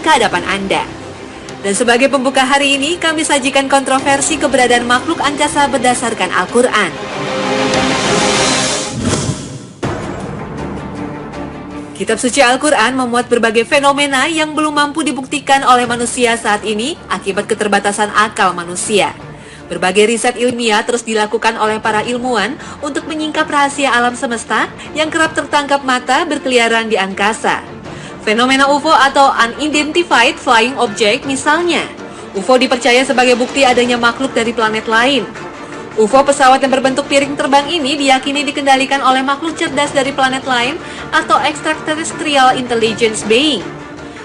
ke hadapan Anda. Dan sebagai pembuka hari ini, kami sajikan kontroversi keberadaan makhluk angkasa berdasarkan Al-Quran. Kitab suci Al-Quran memuat berbagai fenomena yang belum mampu dibuktikan oleh manusia saat ini akibat keterbatasan akal manusia. Berbagai riset ilmiah terus dilakukan oleh para ilmuwan untuk menyingkap rahasia alam semesta yang kerap tertangkap mata berkeliaran di angkasa. Fenomena UFO atau Unidentified Flying Object misalnya. UFO dipercaya sebagai bukti adanya makhluk dari planet lain. UFO pesawat yang berbentuk piring terbang ini diyakini dikendalikan oleh makhluk cerdas dari planet lain atau extraterrestrial intelligence being.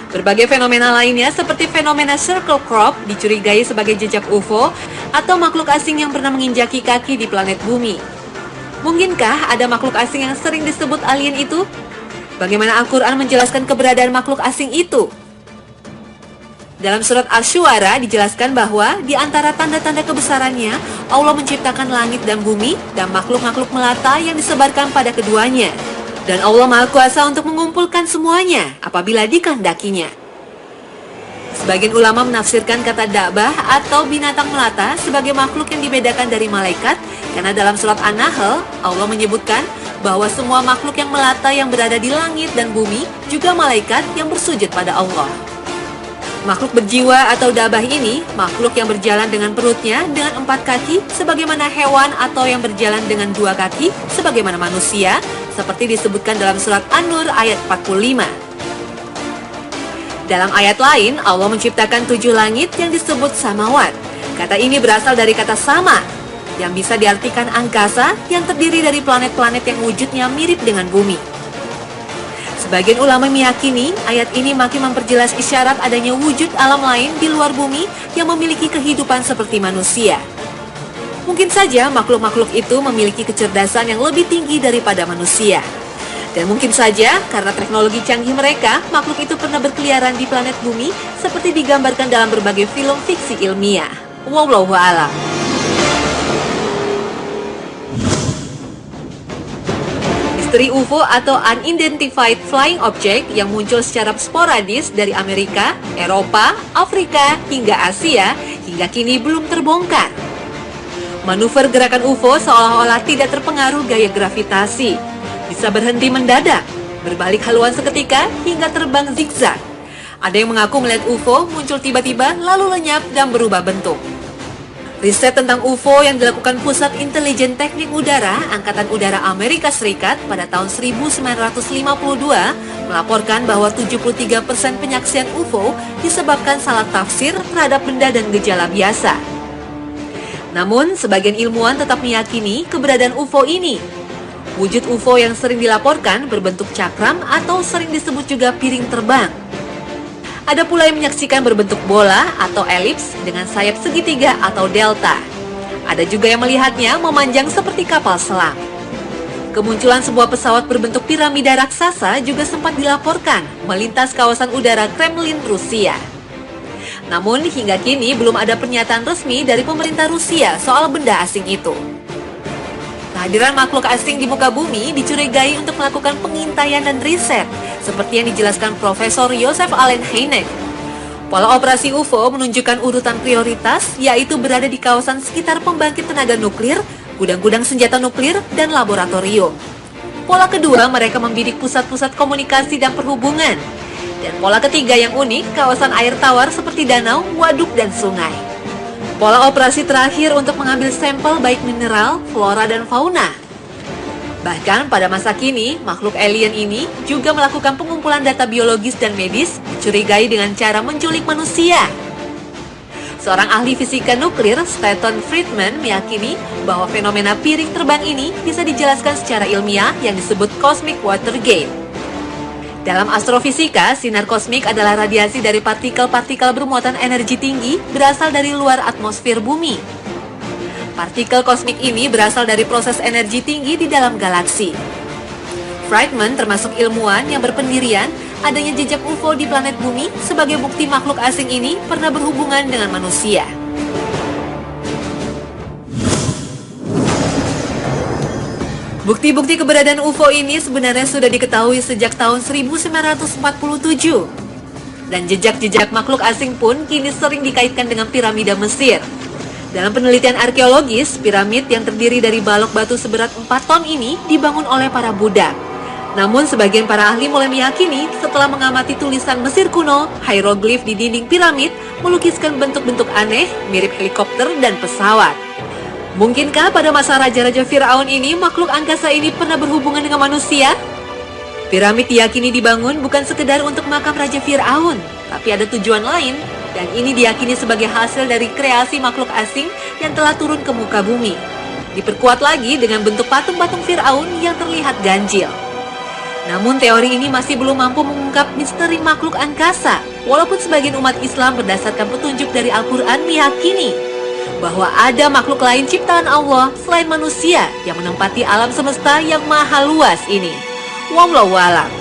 Berbagai fenomena lainnya seperti fenomena circle crop dicurigai sebagai jejak UFO atau makhluk asing yang pernah menginjaki kaki di planet bumi. Mungkinkah ada makhluk asing yang sering disebut alien itu? Bagaimana Al-Quran menjelaskan keberadaan makhluk asing itu? Dalam surat Asy-Syu'ara dijelaskan bahwa di antara tanda-tanda kebesarannya, Allah menciptakan langit dan bumi dan makhluk-makhluk melata yang disebarkan pada keduanya. Dan Allah Maha Kuasa untuk mengumpulkan semuanya apabila dikehendakinya. Sebagian ulama menafsirkan kata da'bah atau binatang melata sebagai makhluk yang dibedakan dari malaikat, karena dalam surat An-Nahl, Allah menyebutkan bahwa semua makhluk yang melata yang berada di langit dan bumi juga malaikat yang bersujud pada Allah. Makhluk berjiwa atau dabah ini, makhluk yang berjalan dengan perutnya dengan 4 kaki sebagaimana hewan atau yang berjalan dengan 2 kaki sebagaimana manusia, seperti disebutkan dalam surat An-Nur ayat 45. Dalam ayat lain, Allah menciptakan 7 langit yang disebut samawat. Kata ini berasal dari kata sama, yang bisa diartikan angkasa yang terdiri dari planet-planet yang wujudnya mirip dengan bumi. Sebagian ulama meyakini ayat ini makin memperjelas isyarat adanya wujud alam lain di luar bumi yang memiliki kehidupan seperti manusia. Mungkin saja makhluk-makhluk itu memiliki kecerdasan yang lebih tinggi daripada manusia. Dan mungkin saja karena teknologi canggih mereka, makhluk itu pernah berkeliaran di planet bumi seperti digambarkan dalam berbagai film fiksi ilmiah. Wallahu a'lam. Misteri UFO atau Unidentified Flying Object yang muncul secara sporadis dari Amerika, Eropa, Afrika, hingga Asia, hingga kini belum terbongkar. Manuver gerakan UFO seolah-olah tidak terpengaruh gaya gravitasi, bisa berhenti mendadak, berbalik haluan seketika, hingga terbang zigzag. Ada yang mengaku melihat UFO muncul tiba-tiba lalu lenyap dan berubah bentuk. Riset tentang UFO yang dilakukan Pusat Intelijen Teknik Udara Angkatan Udara Amerika Serikat pada tahun 1952 melaporkan bahwa 73% penyaksian UFO disebabkan salah tafsir terhadap benda dan gejala biasa. Namun, sebagian ilmuwan tetap meyakini keberadaan UFO ini. Wujud UFO yang sering dilaporkan berbentuk cakram atau sering disebut juga piring terbang. Ada pula yang menyaksikan berbentuk bola atau elips dengan sayap segitiga atau delta. Ada juga yang melihatnya memanjang seperti kapal selam. Kemunculan sebuah pesawat berbentuk piramida raksasa juga sempat dilaporkan melintas kawasan udara Kremlin, Rusia. Namun hingga kini belum ada pernyataan resmi dari pemerintah Rusia soal benda asing itu. Kehadiran makhluk asing di muka bumi dicurigai untuk melakukan pengintaian dan riset, seperti yang dijelaskan Profesor Joseph Allen Hynek. Pola operasi UFO menunjukkan urutan prioritas, yaitu berada di kawasan sekitar pembangkit tenaga nuklir, gudang-gudang senjata nuklir, dan laboratorium. Pola kedua, mereka membidik pusat-pusat komunikasi dan perhubungan. Dan pola ketiga yang unik, kawasan air tawar seperti danau, waduk, dan sungai. Pola operasi terakhir untuk mengambil sampel baik mineral, flora, dan fauna. Bahkan pada masa kini, makhluk alien ini juga melakukan pengumpulan data biologis dan medis dicurigai dengan cara menculik manusia. Seorang ahli fisika nuklir, Stanton Friedman, meyakini bahwa fenomena piring terbang ini bisa dijelaskan secara ilmiah yang disebut cosmic Watergate. Dalam astrofisika, sinar kosmik adalah radiasi dari partikel-partikel bermuatan energi tinggi berasal dari luar atmosfer bumi. Partikel kosmik ini berasal dari proses energi tinggi di dalam galaksi. Friedman termasuk ilmuwan yang berpendirian adanya jejak UFO di planet bumi sebagai bukti makhluk asing ini pernah berhubungan dengan manusia. Bukti-bukti keberadaan UFO ini sebenarnya sudah diketahui sejak tahun 1947. Dan jejak-jejak makhluk asing pun kini sering dikaitkan dengan piramida Mesir. Dalam penelitian arkeologis, piramid yang terdiri dari balok batu seberat 4 ton ini dibangun oleh para budak. Namun sebagian para ahli mulai meyakini setelah mengamati tulisan Mesir kuno, hieroglif di dinding piramid melukiskan bentuk-bentuk aneh mirip helikopter dan pesawat. Mungkinkah pada masa raja-raja Firaun ini makhluk angkasa ini pernah berhubungan dengan manusia? Piramid diyakini dibangun bukan sekedar untuk makam Raja Firaun, tapi ada tujuan lain, dan ini diyakini sebagai hasil dari kreasi makhluk asing yang telah turun ke muka bumi. Diperkuat lagi dengan bentuk patung-patung Firaun yang terlihat ganjil. Namun teori ini masih belum mampu mengungkap misteri makhluk angkasa, walaupun sebagian umat Islam berdasarkan petunjuk dari Al-Quran meyakini bahwa ada makhluk lain ciptaan Allah selain manusia yang menempati alam semesta yang maha luas ini. Wallahu a'lam.